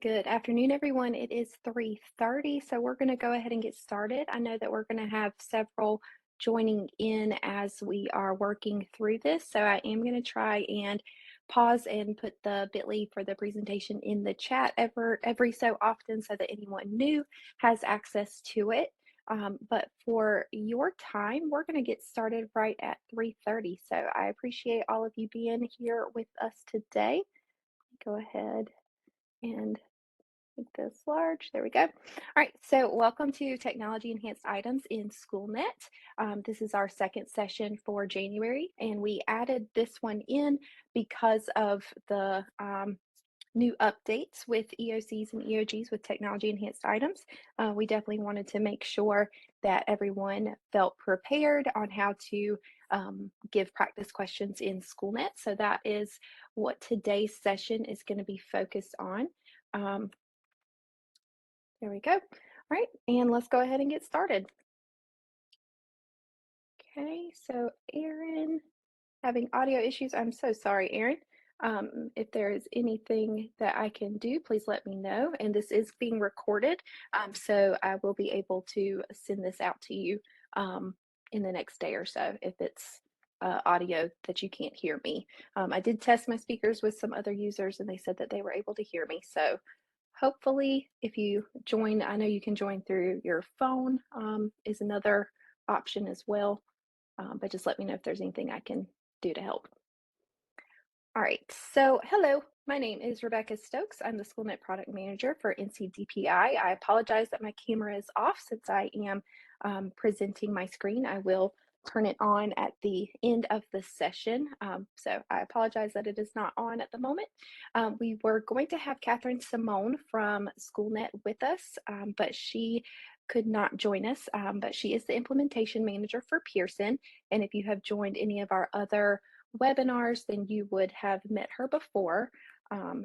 Good afternoon, everyone. It is 3:30, so we're going to go ahead and get started. I know that we're going to have several joining in as we are working through this, so I am going to try and pause and put the bit.ly for the presentation in the chat every so often so that anyone new has access to it. But for your time, we're going to get started right at 3:30. So I appreciate all of you being here with us today. Go ahead and make this large. There we go. All right, so welcome to Technology Enhanced Items in SchoolNet. This is our second session for January, and we added this one in because of the new updates with EOCs and EOGs with Technology Enhanced Items. We definitely wanted to make sure that everyone felt prepared on how to give practice questions in SchoolNet. So that is what today's session is going to be focused on. There we go. All right, and let's go ahead and get started. Okay, so Aaron having audio issues. I'm so sorry, Aaron. If there is anything that I can do, please let me know. And this is being recorded, so I will be able to send this out to you in the next day or so if it's audio that you can't hear me. I did test my speakers with some other users and they said that they were able to hear me. So hopefully, if you join, I know you can join through your phone is another option as well, but just let me know if there's anything I can do to help. All right, so hello, my name is Rebecca Stokes. I'm the SchoolNet Product Manager for NCDPI. I apologize that my camera is off since I am presenting my screen. I will turn it on at the end of the session. So I apologize that it is not on at the moment. We were going to have Catherine Simone from SchoolNet with us, but she could not join us, but she is the implementation manager for Pearson. And if you have joined any of our other webinars, then you would have met her before.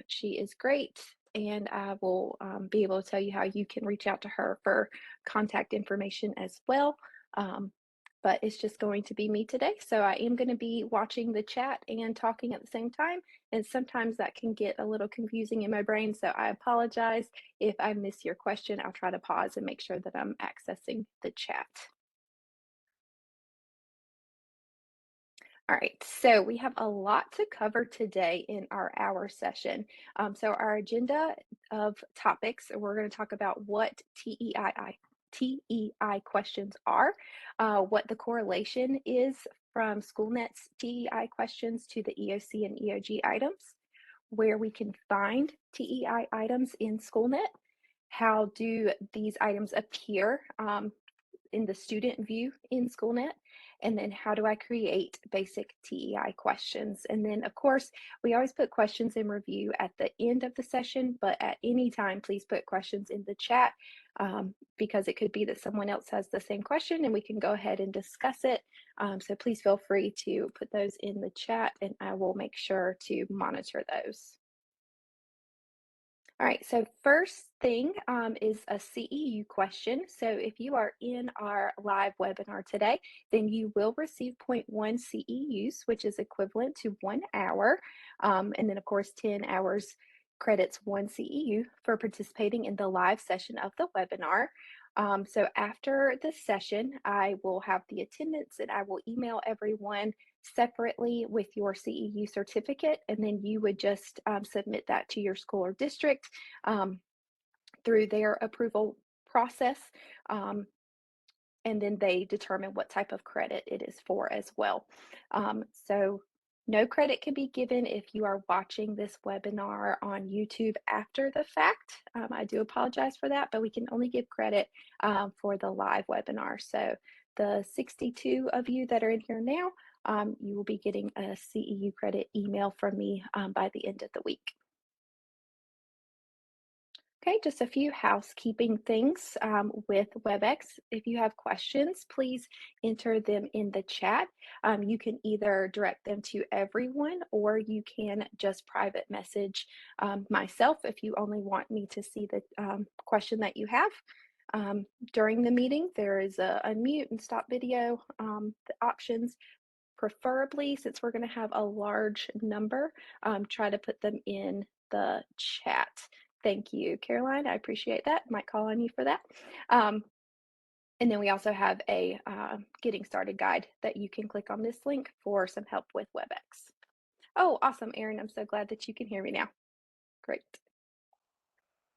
She is great, and I will be able to tell you how you can reach out to her for contact information as well. But it's just going to be me today. So I am going to be watching the chat and talking at the same time. And sometimes that can get a little confusing in my brain. So I apologize if I miss your question. I'll try to pause and make sure that I'm accessing the chat. All right, so we have a lot to cover today in our hour session. So our agenda of topics, we're going to talk about what TEI questions are, what the correlation is from SchoolNet's TEI questions to the EOC and EOG items, where we can find TEI items in SchoolNet, how do these items appear in the student view in SchoolNet, and then how do I create basic TEI questions. And then of course, we always put questions in review at the end of the session, but at any time, please put questions in the chat because it could be that someone else has the same question and we can go ahead and discuss it. So please feel free to put those in the chat and I will make sure to monitor those. All right, so first thing is a CEU question. So if you are in our live webinar today, then you will receive 0.1 CEUs, which is equivalent to 1 hour. And then of course, 10 hours credits 1 CEU for participating in the live session of the webinar. So after the session, I will have the attendance and I will email everyone separately with your CEU certificate, and then you would just submit that to your school or district through their approval process, and then they determine what type of credit it is for as well. So no credit can be given if you are watching this webinar on YouTube after the fact. I do apologize for that, but we can only give credit for the live webinar. So the 62 of you that are in here now, you will be getting a CEU credit email from me by the end of the week. Okay, just a few housekeeping things with WebEx. If you have questions, please enter them in the chat. You can either direct them to everyone or you can just private message myself if you only want me to see the question that you have. During the meeting, there is a unmute and stop video the options. Preferably, since we're going to have a large number, try to put them in the chat. Thank you, Caroline. I appreciate that. Might call on you for that. And then we also have a getting started guide that you can click on this link for some help with WebEx. Oh, awesome, Erin. I'm so glad that you can hear me now. Great.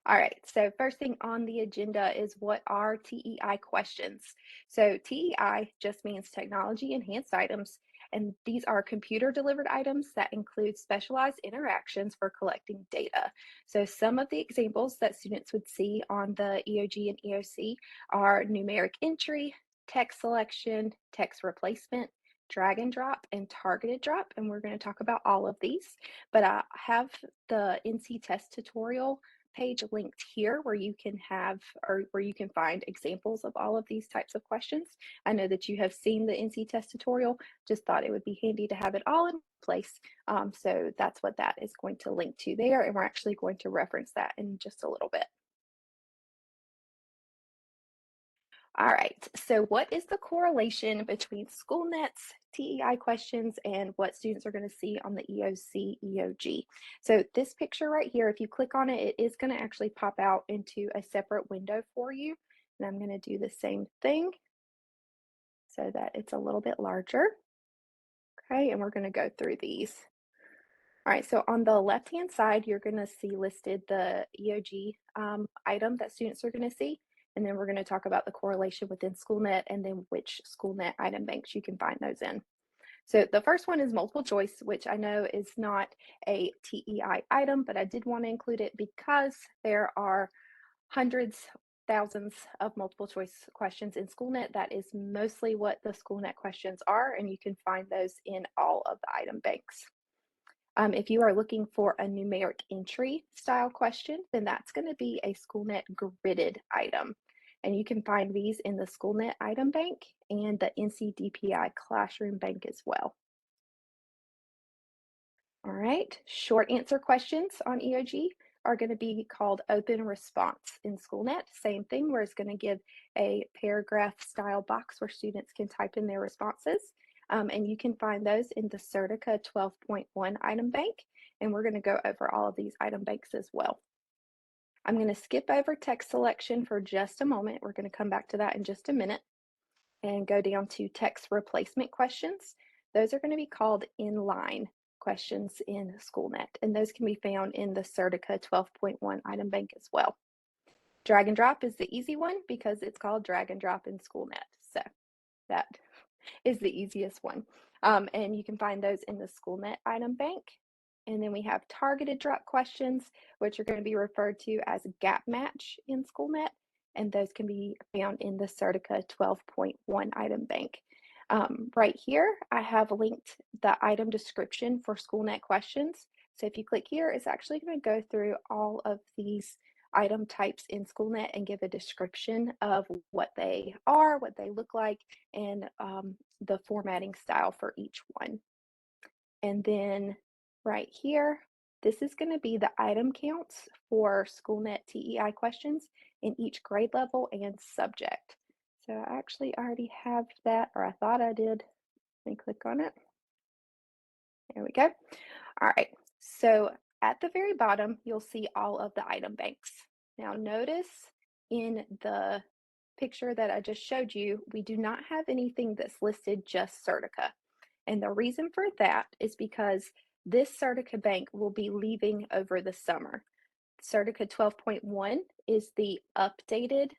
All right, so first thing on the agenda is what are TEI questions? So TEI just means technology enhanced items, and these are computer delivered items that include specialized interactions for collecting data. So some of the examples that students would see on the EOG and EOC are numeric entry, text selection, text replacement, drag and drop, and targeted drop, and we're going to talk about all of these. But I have the NC test tutorial page linked here where you can have or where you can find examples of all of these types of questions. I know that you have seen the NC test tutorial, just thought it would be handy to have it all in place. So that's what that is going to link to there, and we're actually going to reference that in just a little bit. All right, so what is the correlation between SchoolNet's TEI questions and what students are going to see on the EOC, EOG? So this picture right here, if you click on it, it is going to actually pop out into a separate window for you. And I'm going to do the same thing so that it's a little bit larger. Okay, and we're going to go through these. All right, so on the left-hand side, you're going to see listed the EOG item that students are going to see. And then we're going to talk about the correlation within SchoolNet and then which SchoolNet item banks you can find those in. So the first one is multiple choice, which I know is not a TEI item, but I did want to include it because there are hundreds, thousands of multiple choice questions in SchoolNet. That is mostly what the SchoolNet questions are, and you can find those in all of the item banks. If you are looking for a numeric entry style question, then that's going to be a SchoolNet gridded item. And you can find these in the SchoolNet item bank and the NCDPI classroom bank as well. All right, short answer questions on EOG are going to be called open response in SchoolNet. Same thing, where it's going to give a paragraph style box where students can type in their responses. And you can find those in the Certica 12.1 item bank. And we're going to go over all of these item banks as well. I'm going to skip over text selection for just a moment. We're going to come back to that in just a minute and go down to text replacement questions. Those are going to be called inline questions in SchoolNet, and those can be found in the Certica 12.1 item bank as well. Drag and drop is the easy one because it's called drag and drop in SchoolNet. So that is the easiest one. And you can find those in the SchoolNet item bank. And then we have targeted drop questions, which are going to be referred to as gap match in SchoolNet. And those can be found in the Certica 12.1 item bank. Right here, I have linked the item description for SchoolNet questions. So if you click here, it's actually going to go through all of these item types in SchoolNet and give a description of what they are, what they look like, and the formatting style for each one. And then right here, this is going to be the item counts for SchoolNet TEI questions in each grade level and subject. So I actually already have that, or I thought I did. Let me click on it. There we go. All right, so at the very bottom, you'll see all of the item banks. Now notice in the picture that I just showed you, we do not have anything that's listed just Certica. And the reason for that is because this Certica bank will be leaving over the summer. Certica 12.1 is the updated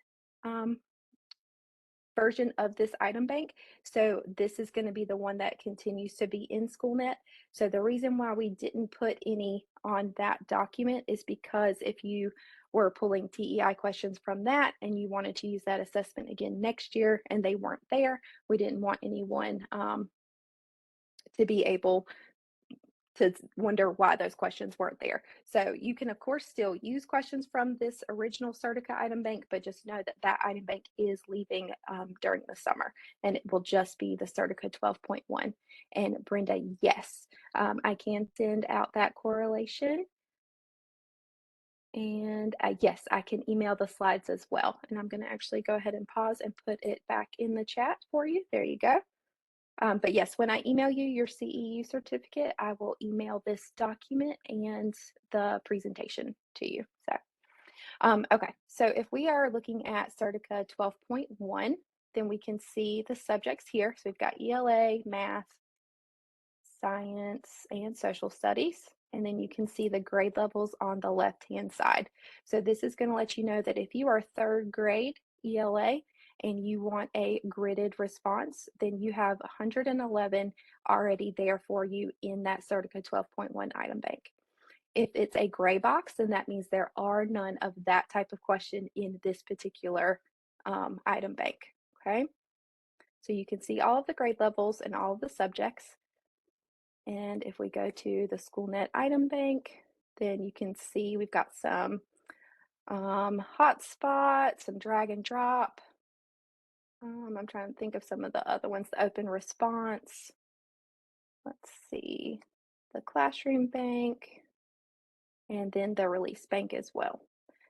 version of this item bank. So this is going to be the one that continues to be in SchoolNet. So the reason why we didn't put any on that document is because if you were pulling TEI questions from that and you wanted to use that assessment again next year and they weren't there, we didn't want anyone to be able to wonder why those questions weren't there. So you can, of course, still use questions from this original Certica item bank, but just know that that item bank is leaving during the summer, and it will just be the Certica 12.1. And Brenda, yes, I can send out that correlation. And yes, I can email the slides as well. And I'm going to actually go ahead and pause and put it back in the chat for you. There you go. But yes, when I email you your CEU certificate, I will email this document and the presentation to you. So Okay, so if we are looking at Certica 12.1, then we can see the subjects here. So we've got ELA, math, science, and social studies. And then you can see the grade levels on the left-hand side. So this is going to let you know that if you are third grade ELA and you want a gridded response, then you have 111 already there for you in that Certica 12.1 item bank. If it's a gray box, then that means there are none of that type of question in this particular item bank, okay? So you can see all of the grade levels and all of the subjects. And if we go to the SchoolNet item bank, then you can see we've got some hotspot, some drag and drop. I'm trying to think of some of the other ones, the open response. Let's see, the classroom bank, and then the release bank as well.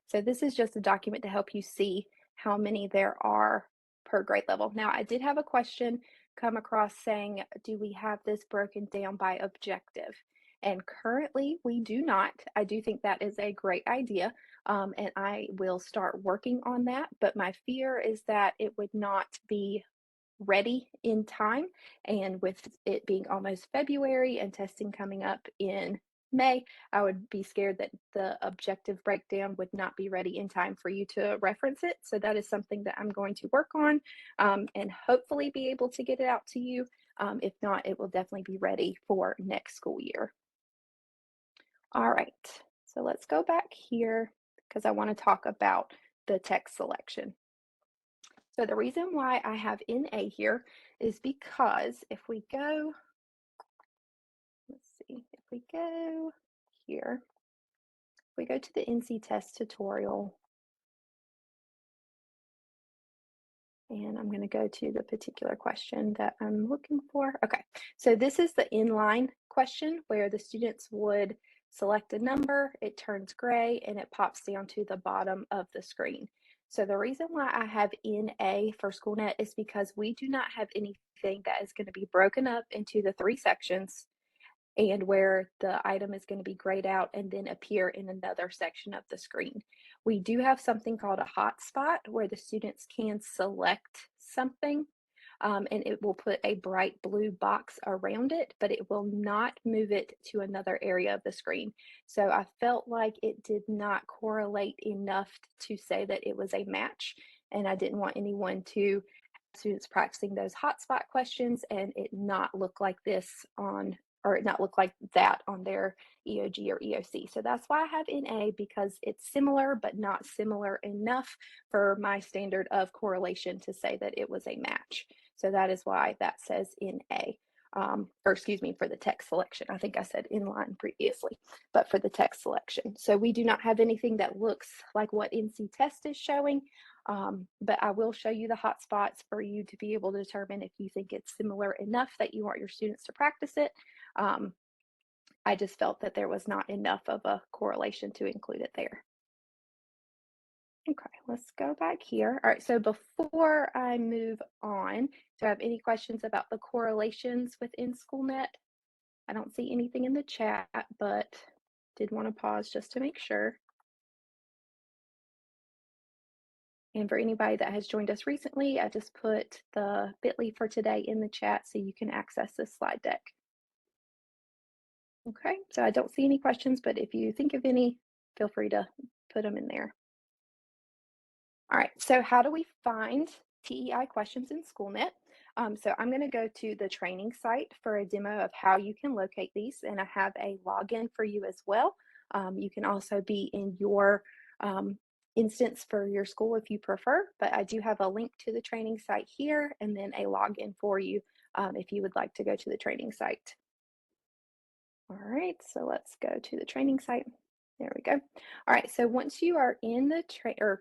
So this is just a document to help you see how many there are per grade level. Now, I did have a question come across saying, do we have this broken down by objective? And currently we do not. I do think that is a great idea, and I will start working on that. But my fear is that it would not be ready in time. And with it being almost February and testing coming up in May, I would be scared that the objective breakdown would not be ready in time for you to reference it. So that is something that I'm going to work on, and hopefully be able to get it out to you. If not, it will definitely be ready for next school year. All right, so let's go back here because I want to talk about the text selection. So the reason why I have NA here is because if we go, let's see, if we go here, if we go to the NC test tutorial, and I'm going to go to the particular question that I'm looking for. Okay, so this is the inline question where the students would select a number, it turns gray, and it pops down to the bottom of the screen. So the reason why I have NA for SchoolNet is because we do not have anything that is going to be broken up into the 3 sections and where the item is going to be grayed out and then appear in another section of the screen. We do have something called a hotspot where the students can select something, and it will put a bright blue box around it, but it will not move it to another area of the screen. So I felt like it did not correlate enough to say that it was a match, and I didn't want anyone to students practicing those hotspot questions and it not look like this on, or not look like that on their EOG or EOC. So that's why I have NA, because it's similar, but not similar enough for my standard of correlation to say that it was a match. So that is why that says NA. Or excuse me, for the text selection. I think I said inline previously, but for the text selection. So we do not have anything that looks like what NC test is showing, but I will show you the hotspots for you to be able to determine if you think it's similar enough that you want your students to practice it. I just felt that there was not enough of a correlation to include it there. Okay, let's go back here. All right, so before I move on, do I have any questions about the correlations within SchoolNet? I don't see anything in the chat, but did want to pause just to make sure. And for anybody that has joined us recently, I just put the bit.ly for today in the chat so you can access this slide deck. Okay, so I don't see any questions, but if you think of any, feel free to put them in there. All right, so how do we find TEI questions in SchoolNet? So I'm going to go to the training site for a demo of how you can locate these, and I have a login for you as well. You can also be in your instance for your school if you prefer, but I do have a link to the training site here and then a login for you if you would like to go to the training site. All right, so let's go to the training site. There we go. All right, so once you are in the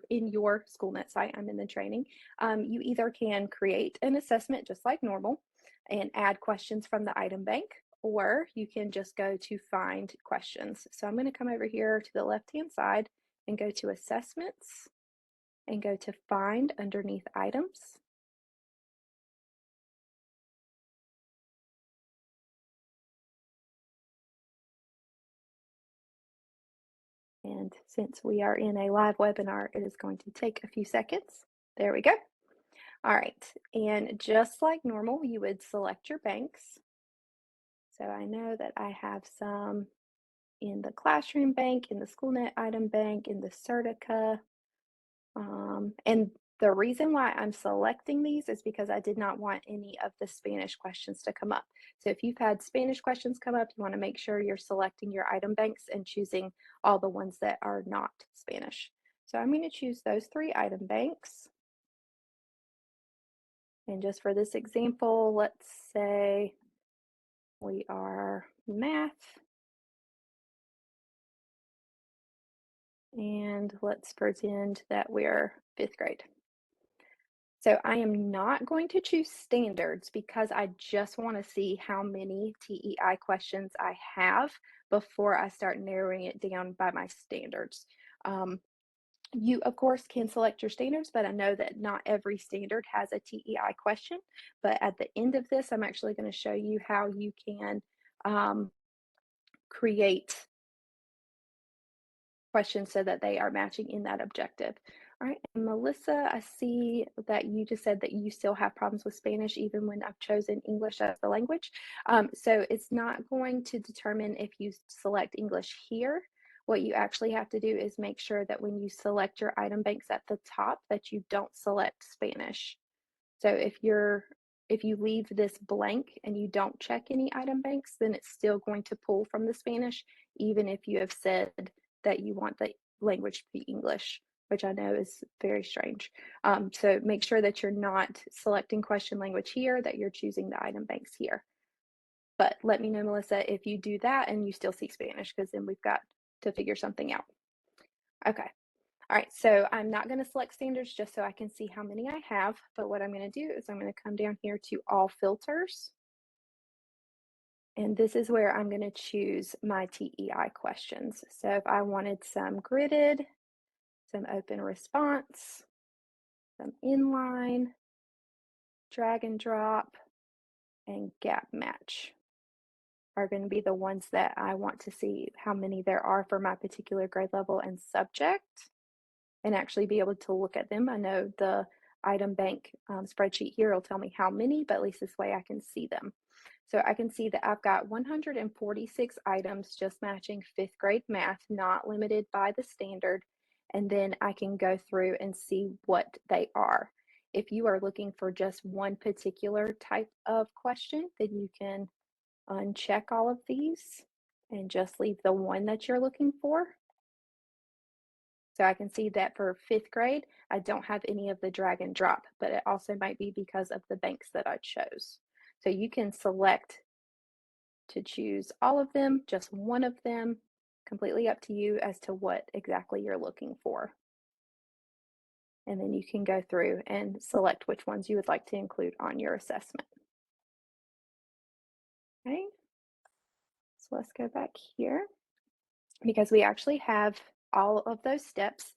in your SchoolNet site, I'm in the training, you either can create an assessment just like normal and add questions from the item bank, or you can just go to find questions. So I'm going to come over here to the left-hand side and go to assessments and go to find underneath items. And since we are in a live webinar, it is going to take a few seconds. There we go. All right, and just like normal, you would select your banks. So I know that I have some in the classroom bank, in the SchoolNet item bank, in the Certica. And the reason why I'm selecting these is because I did not want any of the Spanish questions to come up. So if you've had Spanish questions come up, you want to make sure you're selecting your item banks and choosing all the ones that are not Spanish. So I'm going to choose those 3 item banks. And just for this example, let's say we are math. And let's pretend that we're 5th grade. So I am not going to choose standards because I just want to see how many TEI questions I have before I start narrowing it down by my standards. You, of course, can select your standards, but I know that not every standard has a TEI question. But at the end of this, I'm actually going to show you how you can create questions so that they are matching in that objective. All right, and Melissa, I see that you just said that you still have problems with Spanish even when I've chosen English as the language. So it's not going to determine if you select English here. What you actually have to do is make sure that when you select your item banks at the top that you don't select Spanish. So if you leave this blank and you don't check any item banks, then it's still going to pull from the Spanish, even if you have said that you want the language to be English, which I know is very strange. So make sure that you're not selecting question language here, that you're choosing the item banks here. But let me know, Melissa, if you do that and you still see Spanish, because then we've got to figure something out. Okay. All right, so I'm not going to select standards just so I can see how many I have, but what I'm going to do is I'm going to come down here to all filters. And this is where I'm going to choose my TEI questions. So if I wanted some gridded, some open response, some inline, drag and drop, and gap match are going to be the ones that I want to see how many there are for my particular grade level and subject, and actually be able to look at them. I know the item bank spreadsheet here will tell me how many, but at least this way I can see them. So I can see that I've got 146 items just matching 5th grade math, not limited by the standard. And then I can go through and see what they are. If you are looking for just one particular type of question, then you can uncheck all of these and just leave the one that you're looking for. So I can see that for 5th grade, I don't have any of the drag and drop, but it also might be because of the banks that I chose. So you can select to choose all of them, just one of them, completely up to you as to what exactly you're looking for. And then you can go through and select which ones you would like to include on your assessment. Okay, so let's go back here because we actually have all of those steps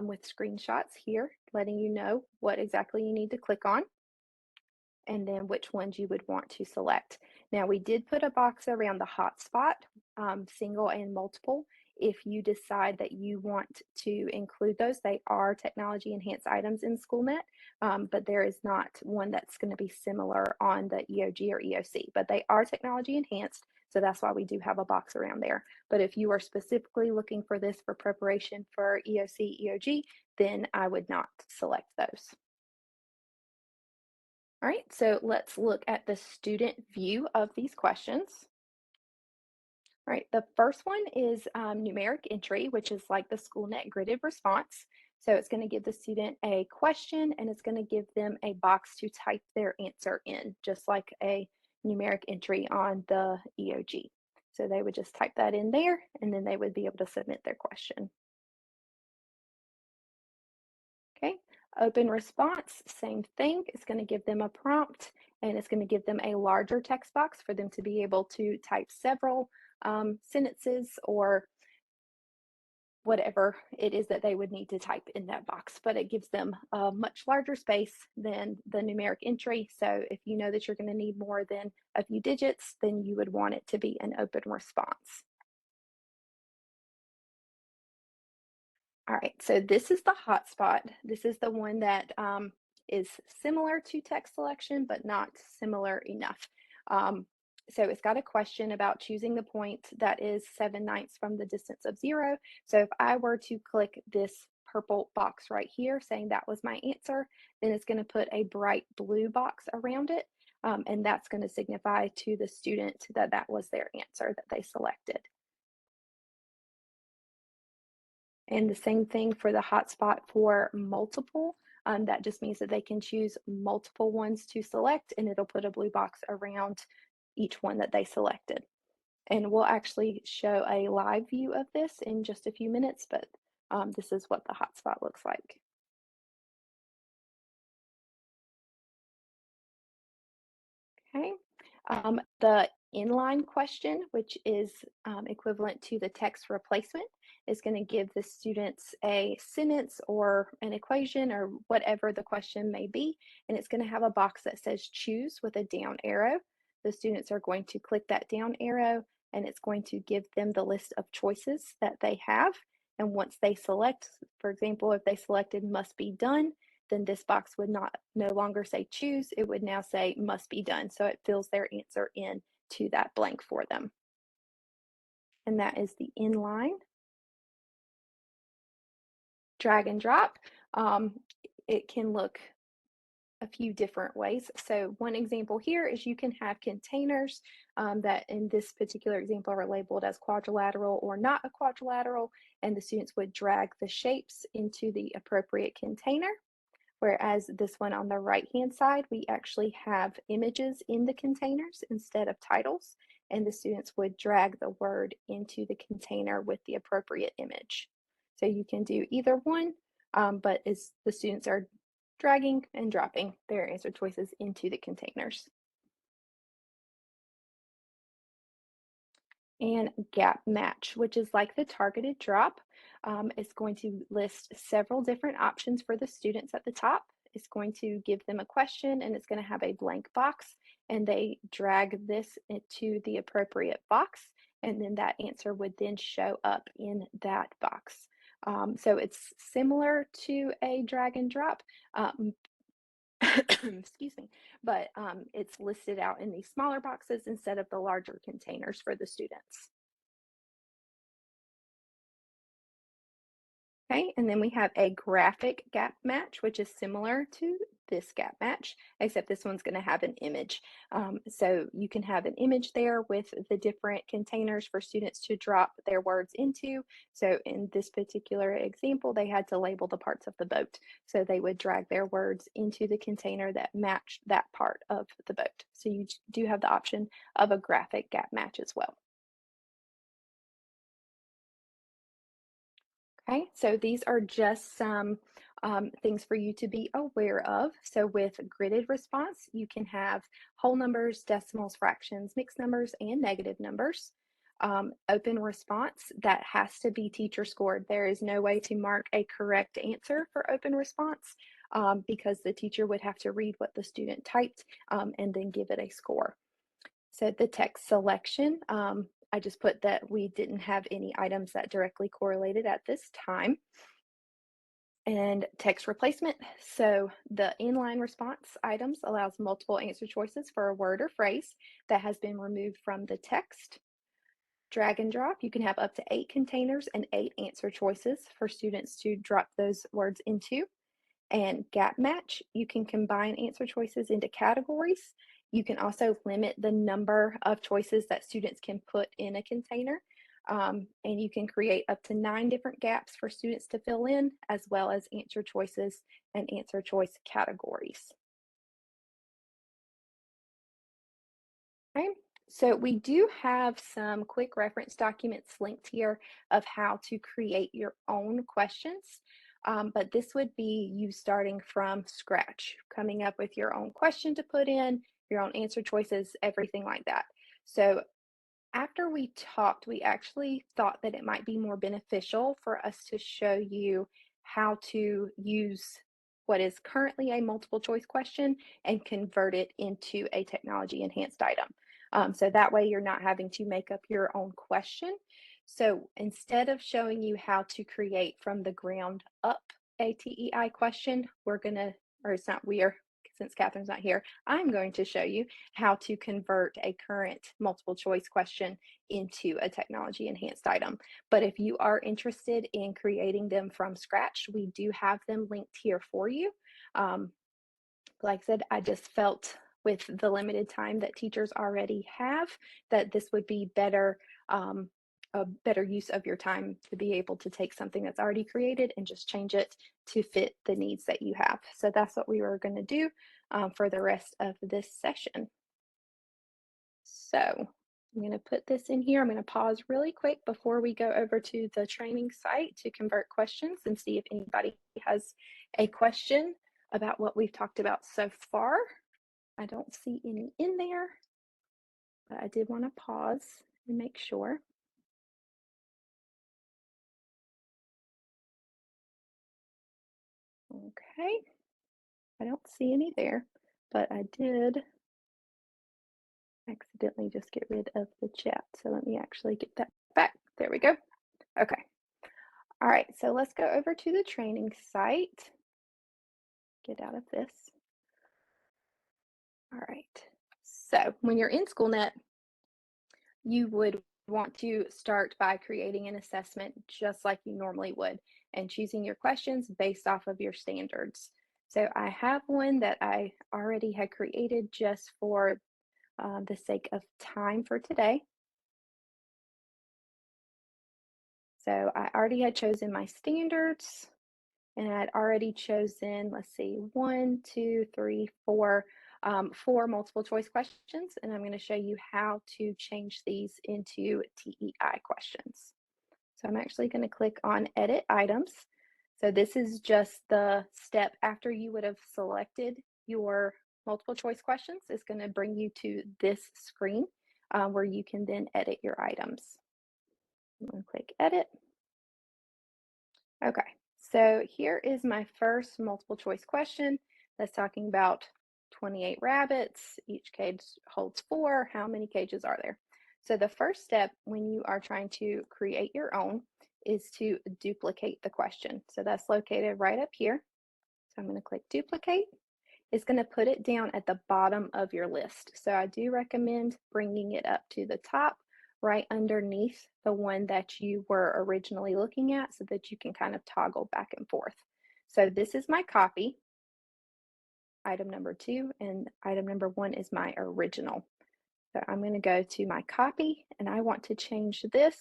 with screenshots here, letting you know what exactly you need to click on and then which ones you would want to select. Now, we did put a box around the hotspot, single and multiple. If you decide that you want to include those, they are technology enhanced items in SchoolNet, but there is not one that's going to be similar on the EOG or EOC, but they are technology enhanced. So that's why we do have a box around there. But if you are specifically looking for this for preparation for EOC, EOG, then I would not select those. All right, so let's look at the student view of these questions. All right, the first one is numeric entry, which is like the SchoolNet gridded response. So it's going to give the student a question and it's going to give them a box to type their answer in, just like a numeric entry on the EOG. So they would just type that in there and then they would be able to submit their question. Okay, open response, same thing. It's going to give them a prompt and it's going to give them a larger text box for them to be able to type several sentences or whatever it is that they would need to type in that box, but it gives them a much larger space than the numeric entry. So if you know that you're going to need more than a few digits, then you would want it to be an open response. All right, so this is the hotspot. This is the one that is similar to text selection, but not similar enough. Um, so it's got a question about choosing the point that is 7/9 from the distance of 0. So if I were to click this purple box right here saying that was my answer, then it's going to put a bright blue box around it. And that's going to signify to the student that that was their answer that they selected. And the same thing for the hotspot for multiple. That just means that they can choose multiple ones to select, and it'll put a blue box around each one that they selected. And we'll actually show a live view of this in just a few minutes, but this is what the hotspot looks like. Okay. The inline question, which is equivalent to the text replacement, is going to give the students a sentence or an equation or whatever the question may be, and it's going to have a box that says choose with a down arrow. The students are going to click that down arrow, and it's going to give them the list of choices that they have. And once they select, for example, if they selected must be done, then this box would not no longer say choose, it would now say must be done. So it fills their answer in to that blank for them. And that is the inline. Drag and drop. It can look a few different ways. So one example here is you can have containers that in this particular example are labeled as quadrilateral or not a quadrilateral, and the students would drag the shapes into the appropriate container. Whereas this one on the right-hand side, we actually have images in the containers instead of titles, and the students would drag the word into the container with the appropriate image. So you can do either one, but as the students are dragging and dropping their answer choices into the containers. And gap match, which is like the targeted drop. It's going to list several different options for the students at the top. It's going to give them a question and it's going to have a blank box, and they drag this into the appropriate box, and then that answer would then show up in that box. So it's similar to a drag and drop, excuse me, but it's listed out in these smaller boxes instead of the larger containers for the students. Okay, and then we have a graphic gap match, which is similar to this gap match, except this one's going to have an image. So you can have an image there with the different containers for students to drop their words into. So in this particular example, they had to label the parts of the boat. So they would drag their words into the container that matched that part of the boat. So you do have the option of a graphic gap match as well. Okay, so these are just some things for you to be aware of. So with gridded response, you can have whole numbers, decimals, fractions, mixed numbers, and negative numbers. Open response, that has to be teacher scored. There is no way to mark a correct answer for open response because the teacher would have to read what the student typed and then give it a score. So the text selection, I just put that we didn't have any items that directly correlated at this time. And text replacement, so the inline response items allows multiple answer choices for a word or phrase that has been removed from the text. Drag and drop, you can have up to 8 containers and 8 answer choices for students to drop those words into. And gap match, you can combine answer choices into categories. You can also limit the number of choices that students can put in a container. And you can create up to 9 different gaps for students to fill in, as well as answer choices and answer choice categories. Okay, so we do have some quick reference documents linked here of how to create your own questions. But this would be you starting from scratch, coming up with your own question to put in, your own answer choices, everything like that. So after we talked, we actually thought that it might be more beneficial for us to show you how to use what is currently a multiple choice question and convert it into a technology enhanced item. So that way you're not having to make up your own question. So instead of showing you how to create from the ground up a TEI question, we're going to, or it's not we are, since Catherine's not here, I'm going to show you how to convert a current multiple choice question into a technology enhanced item. But if you are interested in creating them from scratch, we do have them linked here for you. Like I said, I just felt with the limited time that teachers already have that this would be better, a better use of your time to be able to take something that's already created and just change it to fit the needs that you have. So that's what we were going to do for the rest of this session. So I'm going to put this in here. I'm going to pause really quick before we go over to the training site to convert questions and see if anybody has a question about what we've talked about so far. I don't see any in there, but I did want to pause and make sure. Okay, I don't see any there, but I did accidentally just get rid of the chat. So let me actually get that back. There we go. Okay. All right, so let's go over to the training site. Get out of this. All right, so when you're in SchoolNet, you would want to start by creating an assessment just like you normally would and choosing your questions based off of your standards. So I have one that I already had created just for the sake of time for today. So I already had chosen my standards and I had already chosen, let's see, 1, 2, 3, 4, 4 multiple choice questions. And I'm going to show you how to change these into TEI questions. So I'm actually going to click on Edit Items. So this is just the step after you would have selected your multiple choice questions. It's going to bring you to this screen where you can then edit your items. I'm going to click Edit. Okay, so here is my first multiple choice question that's talking about 28 rabbits. Each cage holds 4. How many cages are there? So the first step when you are trying to create your own is to duplicate the question. So that's located right up here. So I'm going to click duplicate. It's going to put it down at the bottom of your list. So I do recommend bringing it up to the top right underneath the one that you were originally looking at so that you can kind of toggle back and forth. So this is my copy, item number 2, and item number 1 is my original. So I'm going to go to my copy and I want to change this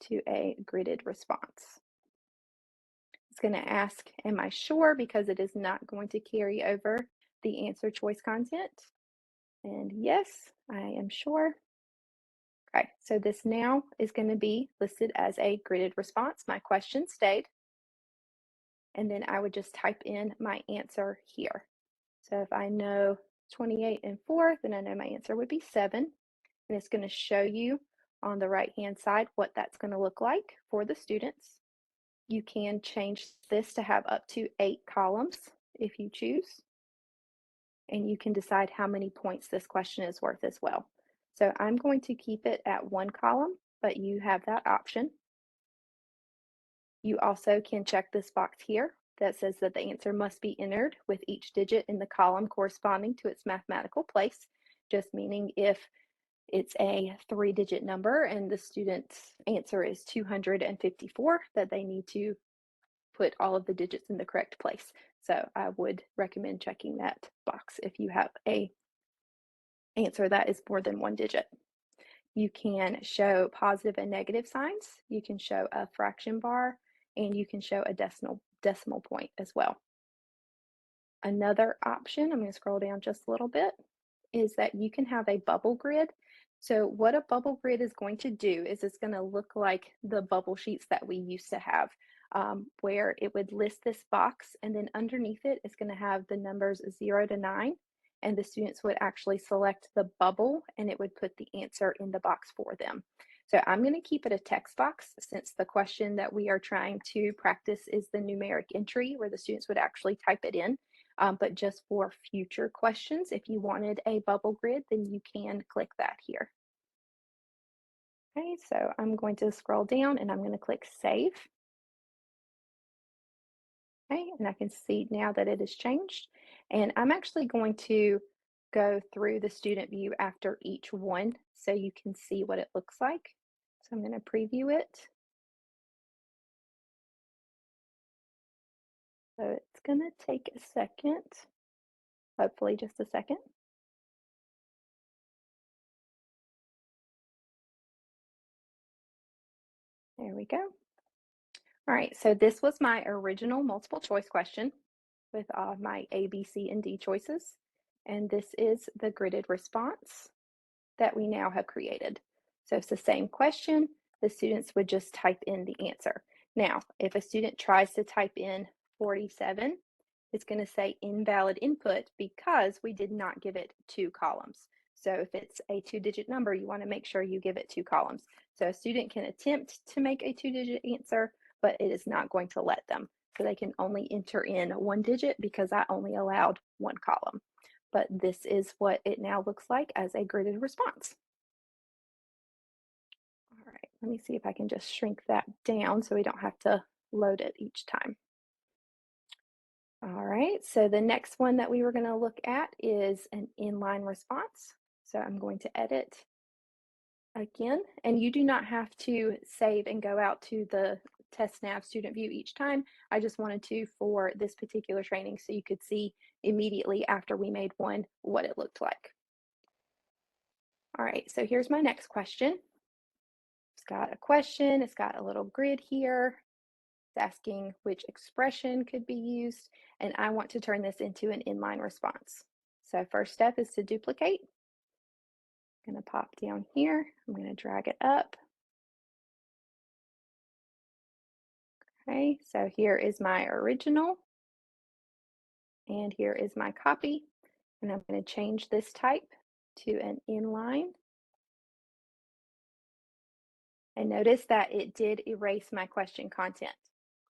to a gridded response. It's going to ask, am I sure? Because it is not going to carry over the answer choice content. And yes, I am sure. Okay, so this now is going to be listed as a gridded response. My question stayed. And then I would just type in my answer here. So if I know 28 and 4, then I know my answer would be 7. And it's going to show you on the right-hand side what that's going to look like for the students. You can change this to have up to 8 columns if you choose. And you can decide how many points this question is worth as well. So I'm going to keep it at 1 column, but you have that option. You also can check this box here that says that the answer must be entered with each digit in the column corresponding to its mathematical place, just meaning if it's a 3-digit number and the student's answer is 254, that they need to put all of the digits in the correct place. So I would recommend checking that box if you have a answer that is more than 1 digit. You can show positive and negative signs. You can show a fraction bar, and you can show a decimal point as well. Another option, I'm going to scroll down just a little bit, is that you can have a bubble grid. So what a bubble grid is going to do is it's going to look like the bubble sheets that we used to have, where it would list this box, and then underneath it, it's going to have the numbers 0 to 9, and the students would actually select the bubble, and it would put the answer in the box for them. So I'm going to keep it a text box since the question that we are trying to practice is the numeric entry where the students would actually type it in. But just for future questions, if you wanted a bubble grid, then you can click that here. Okay, so I'm going to scroll down and I'm going to click Save. Okay, and I can see now that it has changed. And I'm actually going to go through the student view after each one so you can see what it looks like. So I'm going to preview it. So it's going to take a second, hopefully just a second. There we go. All right, so this was my original multiple choice question with my A, B, C, and D choices. And this is the gridded response that we now have created. So it's the same question, the students would just type in the answer. Now, if a student tries to type in 47, it's going to say invalid input because we did not give it 2 columns. So if it's a 2-digit number, you want to make sure you give it 2 columns. So a student can attempt to make a 2-digit answer, but it is not going to let them. So they can only enter in 1 digit because I only allowed 1 column. But this is what it now looks like as a gridded response. All right, let me see if I can just shrink that down so we don't have to load it each time. All right, so the next one that we were going to look at is an inline response. So I'm going to edit again, and you do not have to save and go out to the TestNav student view each time. I just wanted to for this particular training so you could see immediately after we made one what it looked like. All right, so here's my next question. It's got a question, it's got a little grid here. It's asking which expression could be used, and I want to turn this into an inline response. So first step is to duplicate. I'm going to pop down here. I'm going to drag it up. Okay, so here is my original, and here is my copy, and I'm going to change this type to an inline. And notice that it did erase my question content.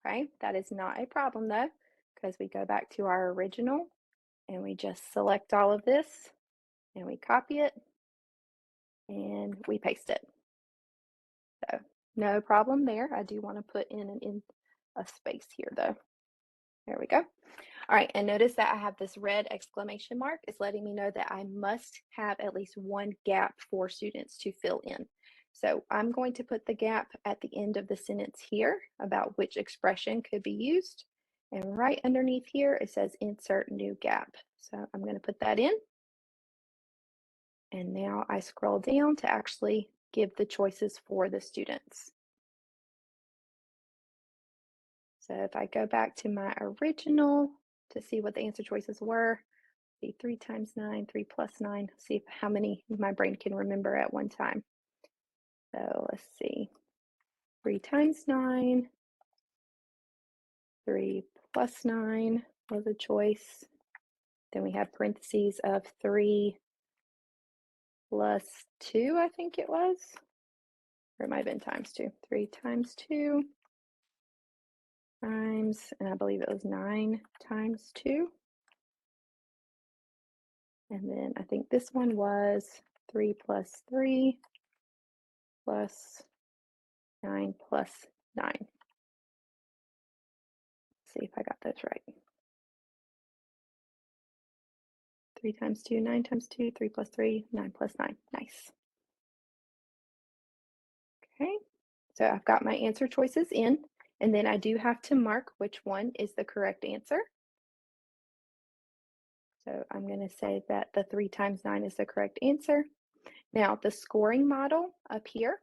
Okay, that is not a problem though, because we go back to our original and we just select all of this and we copy it and we paste it. So no problem there. I do want to put in a space here though. There we go. All right, and notice that I have this red exclamation mark. It's letting me know that I must have at least 1 gap for students to fill in. So I'm going to put the gap at the end of the sentence here about which expression could be used. And right underneath here, it says insert new gap. So I'm going to put that in. And now I scroll down to actually give the choices for the students. So if I go back to my original to see what the answer choices were, see 3 times 9, 3 plus 9, see how many my brain can remember at one time. So let's see, 3 times 9, 3 plus 9 was a choice. Then we have parentheses of 3 plus 2, I think it was, or it might have been times 2. 3 times 2 times, and I believe it was 9 times 2. And then I think this one was 3 plus 3 plus 9 plus 9. Let's see if I got those right. 3 times 2, 9 times 2, 3 plus 3, 9 plus 9. Nice. Okay, so I've got my answer choices in, and then I do have to mark which one is the correct answer. So I'm going to say that the 3 times 9 is the correct answer. Now, the scoring model up here,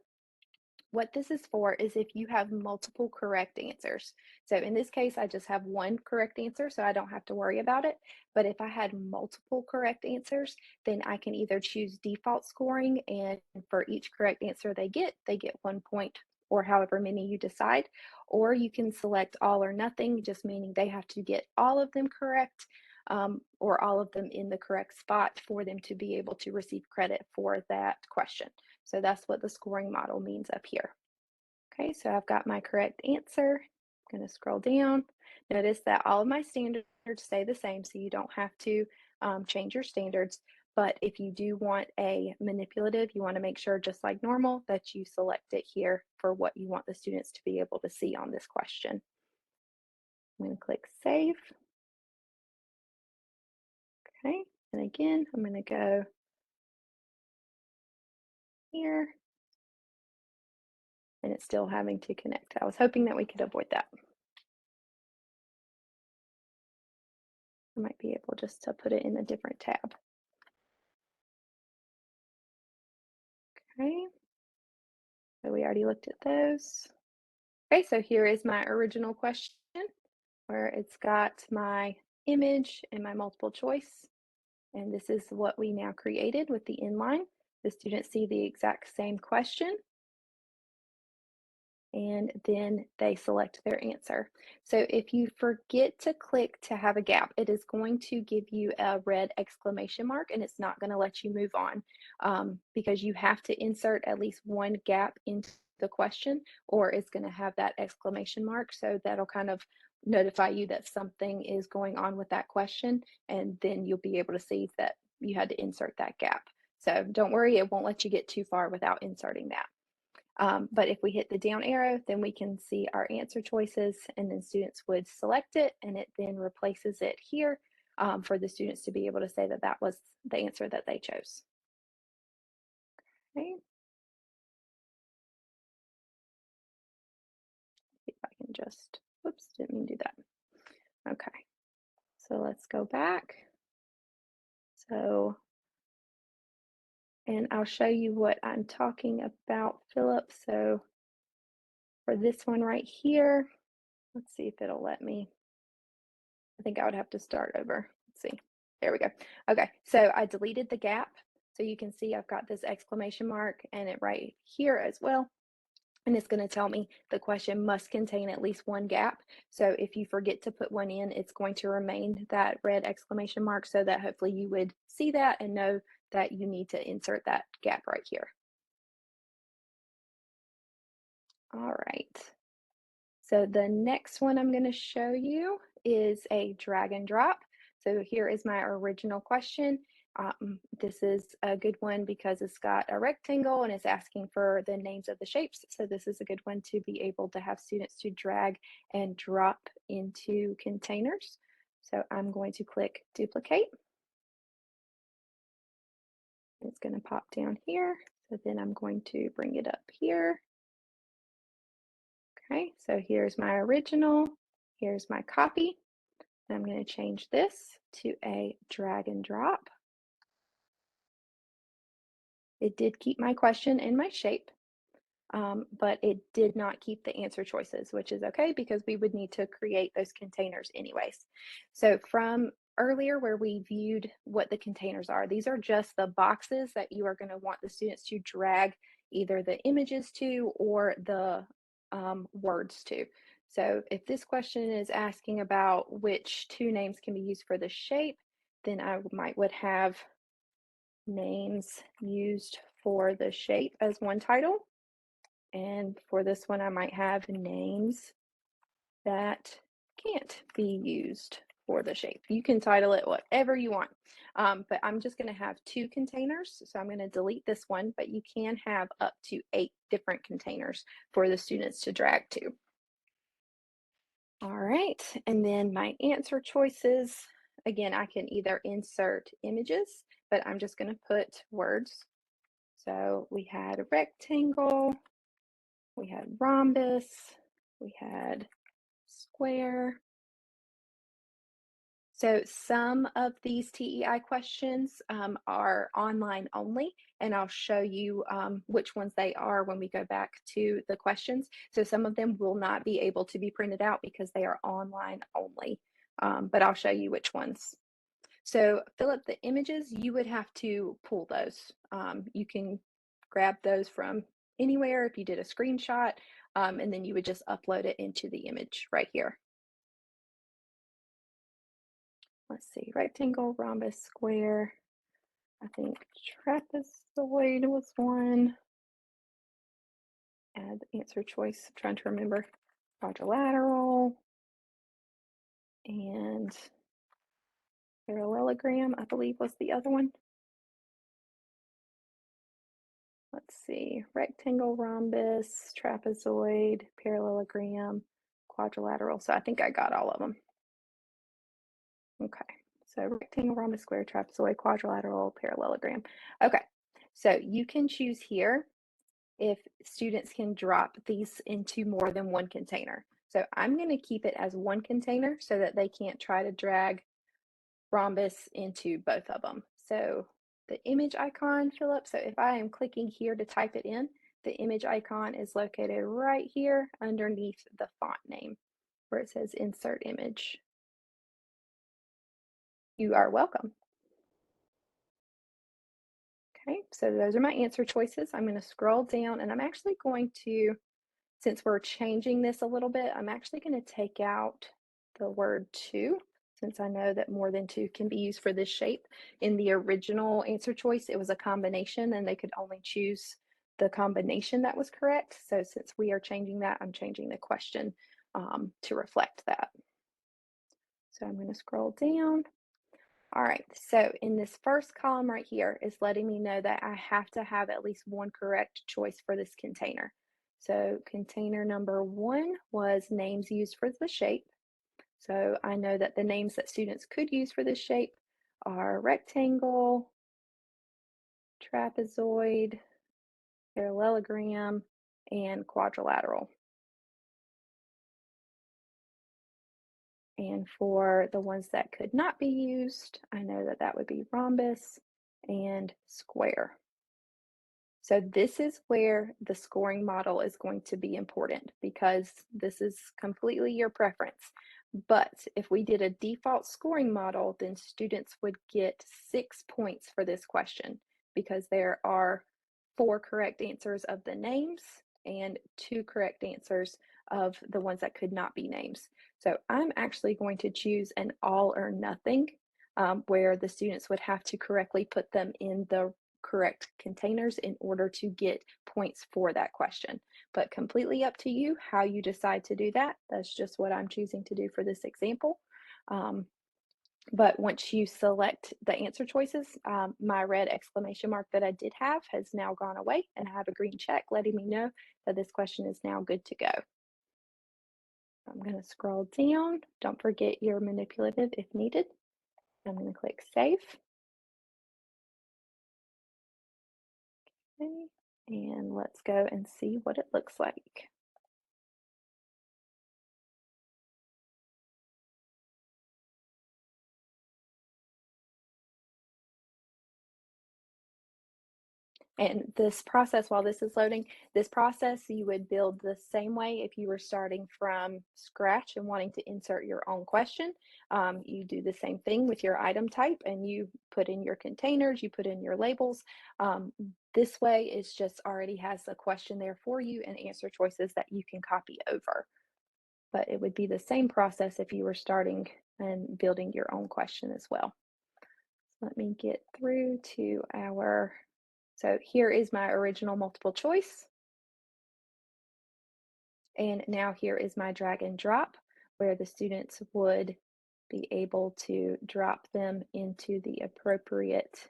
what this is for is if you have multiple correct answers. So in this case, I just have 1 correct answer, so I don't have to worry about it. But if I had multiple correct answers, then I can either choose default scoring, and for each correct answer they get 1 point or however many you decide. Or you can select all or nothing, just meaning they have to get all of them correct, or all of them in the correct spot for them to be able to receive credit for that question. So that's what the scoring model means up here. Okay, so I've got my correct answer. I'm going to scroll down. Notice that all of my standards stay the same, so you don't have to change your standards. But if you do want a manipulative, you want to make sure, just like normal, that you select it here for what you want the students to be able to see on this question. I'm going to click Save. Okay, and again, I'm going to go here, and it's still having to connect. I was hoping that we could avoid that. I might be able just to put it in a different tab. Okay, so we already looked at those. Okay, so here is my original question where it's got my image and my multiple choice. And this is what we now created with the inline. The students see the exact same question, and then they select their answer. So if you forget to click to have a gap, it is going to give you a red exclamation mark, and it's not going to let you move on because you have to insert at least one gap into the question, or it's going to have that exclamation mark. So that'll kind of notify you that something is going on with that question, and then you'll be able to see that you had to insert that gap. So don't worry, it won't let you get too far without inserting that. But if we hit the down arrow, then we can see our answer choices, and then students would select it, and it then replaces it here for the students to be able to say that that was the answer that they chose. Okay. See if I can just, whoops, didn't mean to do that. Okay, so let's go back. So, and I'll show you what I'm talking about, Philip. So for this one right here, let's see if it'll let me. I think I would have to start over. Let's see. There we go. Okay, so I deleted the gap. So you can see I've got this exclamation mark and it right here as well. And it's going to tell me the question must contain at least one gap. So if you forget to put one in, it's going to remain that red exclamation mark, so that hopefully you would see that and know that you need to insert that gap right here. All right. So the next one I'm going to show you is a drag and drop. So here is my original question. This is a good one because it's got a rectangle and it's asking for the names of the shapes. So this is a good one to be able to have students to drag and drop into containers. So I'm going to click duplicate. It's going to pop down here. So then I'm going to bring it up here. Okay, so here's my original. Here's my copy. I'm going to change this to a drag and drop. It did keep my question and my shape, but it did not keep the answer choices, which is okay because we would need to create those containers anyways. So from earlier where we viewed what the containers are, these are just the boxes that you are going to want the students to drag either the images to or the words to. So if this question is asking about which two names can be used for the shape, then I would have names used for the shape as one title. And for this one, I might have names that can't be used for the shape. You can title it whatever you want, but I'm just going to have 2 containers. So I'm going to delete this one, but you can have up to 8 different containers for the students to drag to. All right, and then my answer choices, again, I can either insert images, but I'm just going to put words. So we had a rectangle, we had rhombus, we had square. So some of these TEI questions are online only, and I'll show you which ones they are when we go back to the questions. So some of them will not be able to be printed out because they are online only, but I'll show you which ones. So Philip, the images, you would have to pull those. You can grab those from anywhere if you did a screenshot, and then you would just upload it into the image right here. Let's see, rectangle, rhombus, square. I think trapezoid was one. Add the answer choice, I'm trying to remember. Quadrilateral and parallelogram, I believe was the other one. let's see, rectangle, rhombus, trapezoid, parallelogram, quadrilateral. So I think I got all of them. Okay, so rectangle, rhombus, square, trapezoid, quadrilateral, parallelogram. Okay, so you can choose here if students can drop these into more than one container. So I'm going to keep it as one container so that they can't try to drag rhombus into both of them. So the image icon, Philip, so if I am clicking here to type it in, the image icon is located right here underneath the font name where it says insert image. You are welcome. Okay, so those are my answer choices. I'm going to scroll down and I'm actually going to, since we're changing this a little bit, I'm actually going to take out the word two, since I know that more than two can be used for this shape. In the original answer choice, it was a combination and they could only choose the combination that was correct. So since we are changing that, I'm changing the question to reflect that. So I'm going to scroll down. All right, so in this first column right here is letting me know that I have to have at least one correct choice for this container. So container number one was names used for the shape. So I know that the names that students could use for this shape are rectangle, trapezoid, parallelogram, and quadrilateral. And for the ones that could not be used, I know that that would be rhombus and square. So this is where the scoring model is going to be important because this is completely your preference. But if we did a default scoring model, then students would get 6 points for this question because there are 4 correct answers of the names and 2 correct answers of the ones that could not be names. So I'm actually going to choose an all or nothing where the students would have to correctly put them in the correct containers in order to get points for that question. But completely up to you how you decide to do that. That's just what I'm choosing to do for this example. But once you select the answer choices, my red exclamation mark that I did have has now gone away and I have a green check letting me know that this question is now good to go. I'm going to scroll down. Don't forget your manipulative if needed. I'm going to click save. Okay, and let's go and see what it looks like. And this process, while this is loading, this process you would build the same way if you were starting from scratch and wanting to insert your own question. You do the same thing with your item type and you put in your containers, you put in your labels. This way it just already has a question there for you and answer choices that you can copy over. But it would be the same process if you were starting and building your own question as well. Let me get through to our, so here is my original multiple choice. And now here is my drag and drop where the students would be able to drop them into the appropriate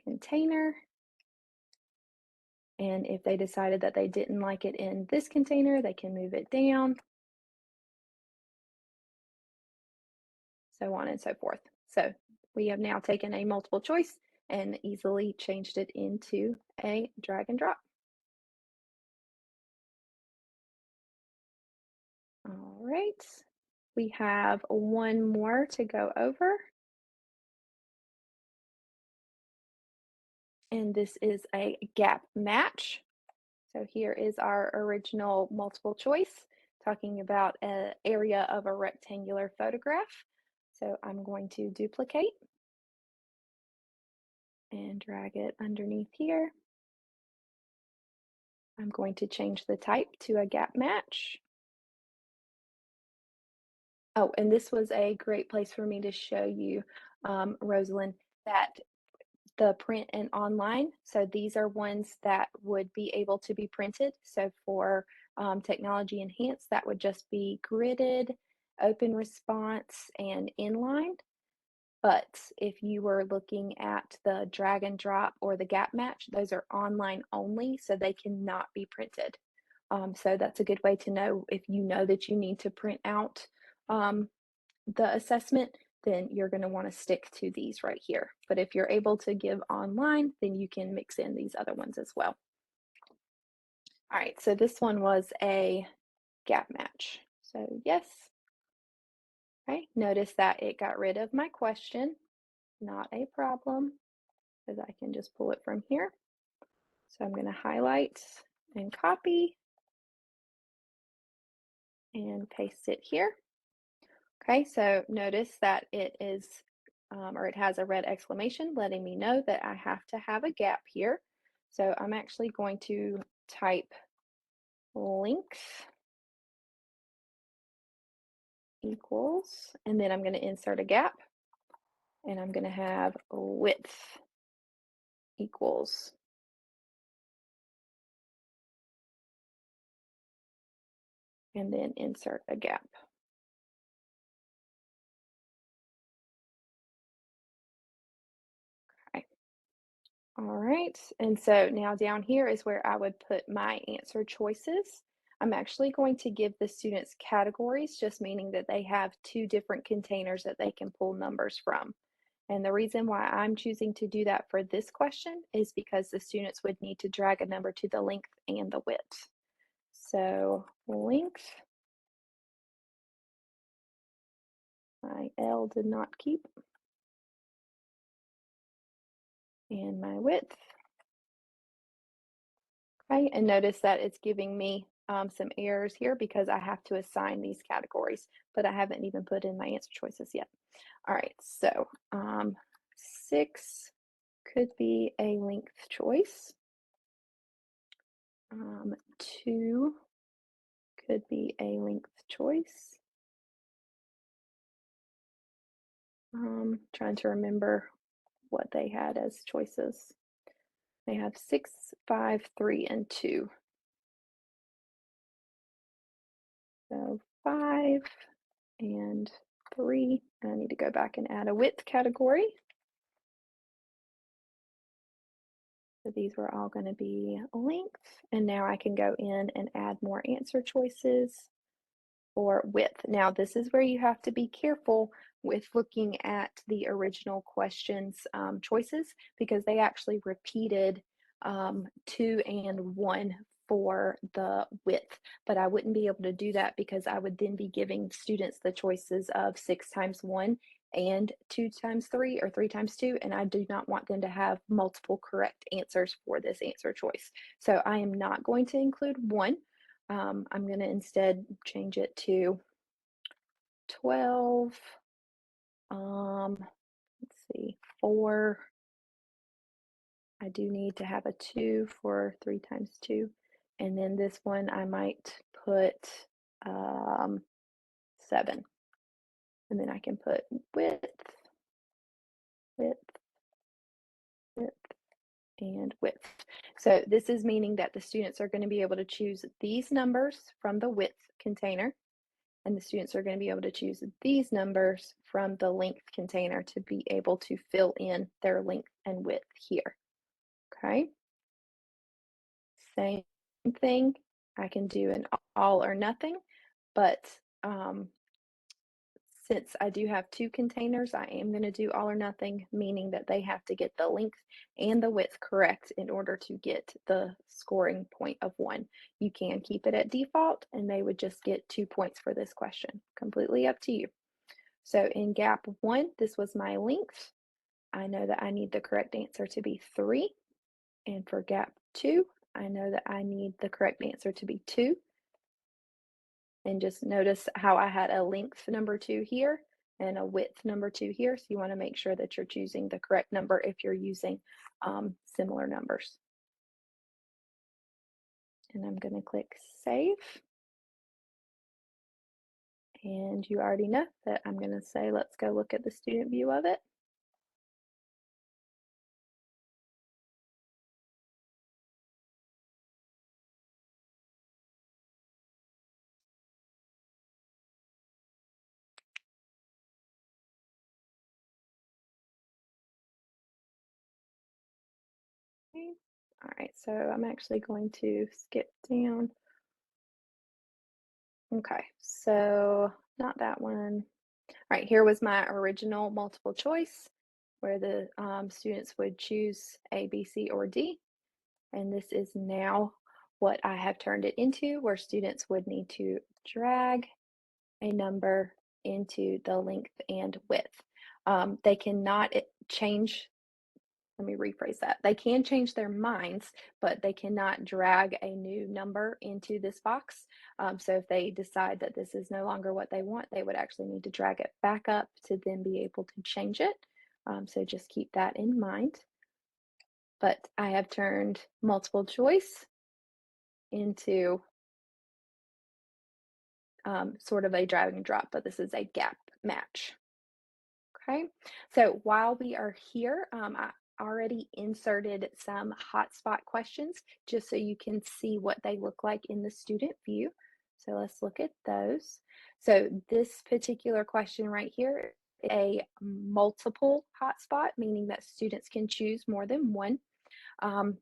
container. And if they decided that they didn't like it in this container, they can move it down, so on and so forth. So we have now taken a multiple choice and easily changed it into a drag and drop. All right, we have one more to go over. And this is a gap match. So here is our original multiple choice talking about an area of a rectangular photograph. So I'm going to duplicate and drag it underneath here. I'm going to change the type to a gap match. Oh, and this was a great place for me to show you, Rosalind, that the print and online. So these are ones that would be able to be printed. So for technology enhanced, that would just be gridded, open response, and inline. But if you were looking at the drag and drop or the gap match, those are online only, so they cannot be printed. So that's a good way to know if you know that you need to print out the assessment, then you're going to want to stick to these right here. But if you're able to give online, then you can mix in these other ones as well. All right, so this one was a gap match. So yes. Okay, notice that it got rid of my question. Not a problem, because I can just pull it from here. So I'm going to highlight and copy and paste it here. Okay, so notice that it is, or it has a red exclamation letting me know that I have to have a gap here. So I'm actually going to type length equals, and then I'm going to insert a gap, and I'm going to have width equals. And then insert a gap. Okay. All right, and so now down here is where I would put my answer choices. I'm actually going to give the students categories, just meaning that they have two different containers that they can pull numbers from. And the reason why I'm choosing to do that for this question is because the students would need to drag a number to the length and the width. So length, my L did not keep, and my width. Okay, and notice that it's giving me some errors here because I have to assign these categories, but I haven't even put in my answer choices yet. All right, so 6 could be a length choice. 2 could be a length choice. Trying to remember what they had as choices. They have 6, 5, 3, and 2. So 5 and 3. I need to go back and add a width category. So these were all going to be length. And now I can go in and add more answer choices for width. Now, this is where you have to be careful with looking at the original questions choices because they actually repeated 2 and 1 for the width, but I wouldn't be able to do that because I would then be giving students the choices of 6 times 1 and 2 times 3 or 3 times 2, and I do not want them to have multiple correct answers for this answer choice. So I am not going to include 1. I'm going to instead change it to 12. Let's see, 4. I do need to have a 2 for 3 times 2. And then this one I might put 7. And then I can put width, width, width, and width. So this is meaning that the students are going to be able to choose these numbers from the width container, and the students are going to be able to choose these numbers from the length container to be able to fill in their length and width here. Okay. Same thing. I can do an all or nothing, but since I do have two containers, I am going to do all or nothing, meaning that they have to get the length and the width correct in order to get the scoring point of 1. You can keep it at default, and they would just get 2 points for this question. Completely up to you. So in gap 1, this was my length. I know that I need the correct answer to be 3. And for gap 2, I know that I need the correct answer to be 2. And just notice how I had a length number 2 here and a width number 2 here. So you want to make sure that you're choosing the correct number if you're using similar numbers. And I'm going to click save. And you already know that I'm going to say, let's go look at the student view of it. All right, so I'm actually going to skip down. Okay, so not that one. All right, here was my original multiple choice where the students would choose A, B, C, or D. And this is now what I have turned it into, where students would need to drag a number into the length and width. They cannot change, let me rephrase that. They can change their minds, but they cannot drag a new number into this box. So if they decide that this is no longer what they want, they would actually need to drag it back up to then be able to change it. So just keep that in mind. But I have turned multiple choice into sort of a drag and drop, but this is a gap match. Okay, so while we are here, I already inserted some hotspot questions just so you can see what they look like in the student view. So let's look at those. So this particular question right here is a multiple hotspot, meaning that students can choose more than one. Um,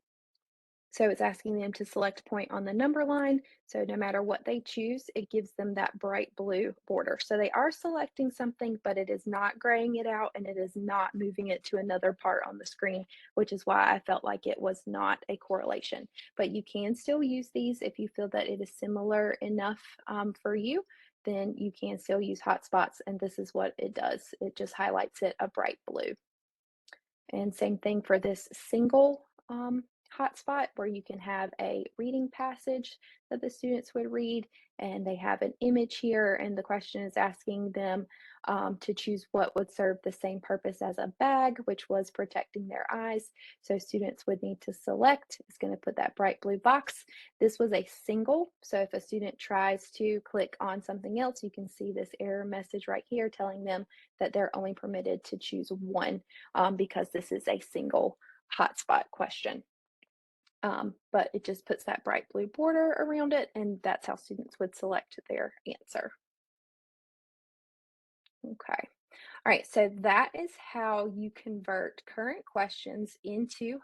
so it's asking them to select a point on the number line. So no matter what they choose, it gives them that bright blue border. So they are selecting something, but it is not graying it out and it is not moving it to another part on the screen, which is why I felt like it was not a correlation. But you can still use these if you feel that it is similar enough for you, then you can still use hotspots. And this is what it does. It just highlights it a bright blue. And same thing for this single hotspot where you can have a reading passage that the students would read, and they have an image here, and the question is asking them to choose what would serve the same purpose as a bag, which was protecting their eyes. So students would need to select, it's going to put that bright blue box. This was a single, so if a student tries to click on something else, you can see this error message right here telling them that they're only permitted to choose one because this is a single hotspot question. But it just puts that bright blue border around it, and that's how students would select their answer. Okay. All right, so that is how you convert current questions into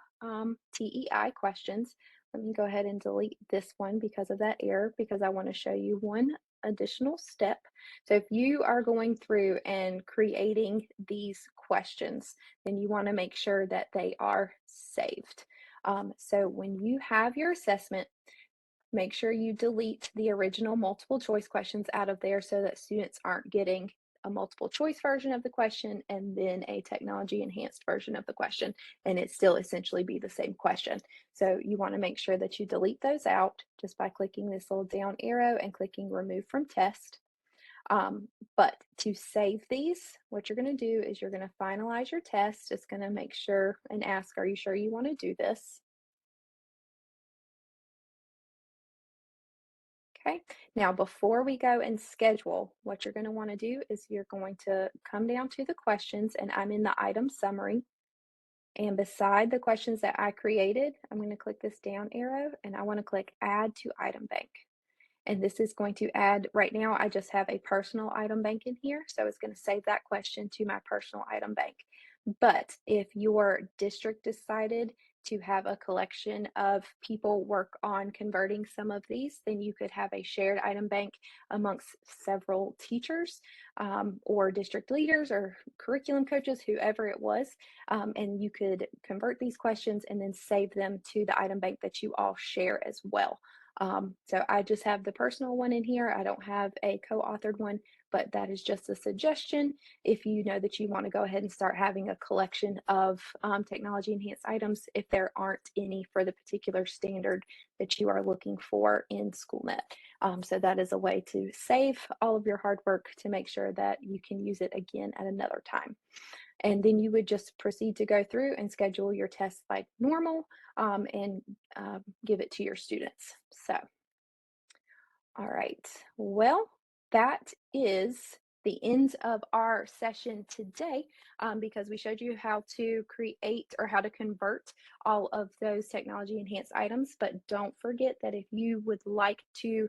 TEI questions. Let me go ahead and delete this one because of that error, because I want to show you one additional step. So if you are going through and creating these questions, then you want to make sure that they are saved. So when you have your assessment, make sure you delete the original multiple choice questions out of there so that students aren't getting a multiple choice version of the question and then a technology enhanced version of the question, and it still essentially be the same question. So you want to make sure that you delete those out just by clicking this little down arrow and clicking remove from test. But to save these, what you're going to do is you're going to finalize your test. It's going to make sure and ask, are you sure you want to do this? Okay, now before we go and schedule, what you're going to want to do is you're going to come down to the questions, and I'm in the item summary. And beside the questions that I created, I'm going to click this down arrow and I want to click add to item bank. And this is going to add, right now I just have a personal item bank in here, so it's going to save that question to my personal item bank. But if your district decided to have a collection of people work on converting some of these, then you could have a shared item bank amongst several teachers or district leaders or curriculum coaches, whoever it was, and you could convert these questions and then save them to the item bank that you all share as well. So I just have the personal one in here. I don't have a co-authored one, but that is just a suggestion if you know that you want to go ahead and start having a collection of technology enhanced items if there aren't any for the particular standard that you are looking for in SchoolNet. So that is a way to save all of your hard work to make sure that you can use it again at another time. And then you would just proceed to go through and schedule your tests like normal and give it to your students. So, all right. Well, that is the end of our session today because we showed you how to create or how to convert all of those technology enhanced items. But don't forget that if you would like to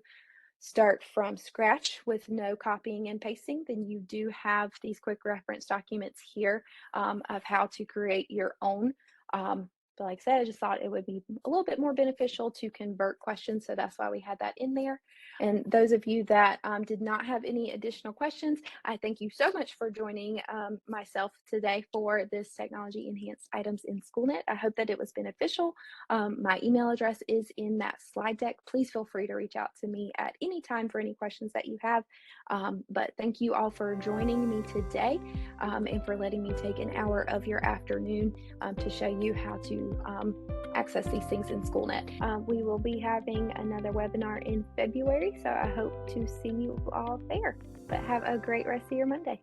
start from scratch with no copying and pasting, then you do have these quick reference documents here of how to create your own But like I said, I just thought it would be a little bit more beneficial to convert questions. So that's why we had that in there. And those of you that did not have any additional questions, I thank you so much for joining myself today for this Technology Enhanced Items in SchoolNet. I hope that it was beneficial. My email address is in that slide deck. Please feel free to reach out to me at any time for any questions that you have. But thank you all for joining me today and for letting me take an hour of your afternoon to show you how to access these things in SchoolNet. We will be having another webinar in February, so I hope to see you all there. But have a great rest of your Monday.